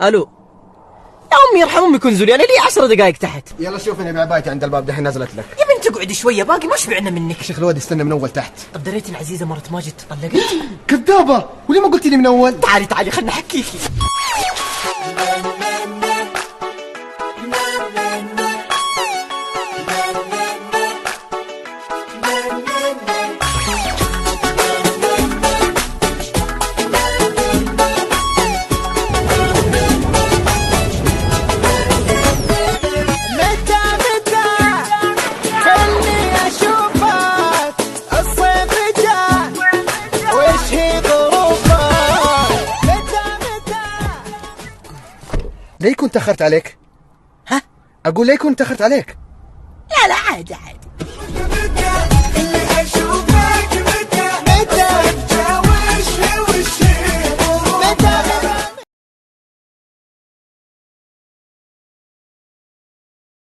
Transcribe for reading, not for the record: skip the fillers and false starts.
الو يا امي يرحم امك انزلي، انا لي 10 دقائق تحت. يلا شوفني بعبايتي عند الباب دحين نزلت لك. يا بنت اقعدي شويه باقي ما شبعنا منك. شيخ الواد استنى من اول تحت. طب دريتي العزيزه مرت ماجد تطلقت؟ كذابه، وليه ما قلت لي من اول؟ تعالي تعالي خلنا احكيكي. ليه كنت تأخرت عليك؟ ها؟ أقول ليه كنت تأخرت عليك؟ لا لا عادي عادي.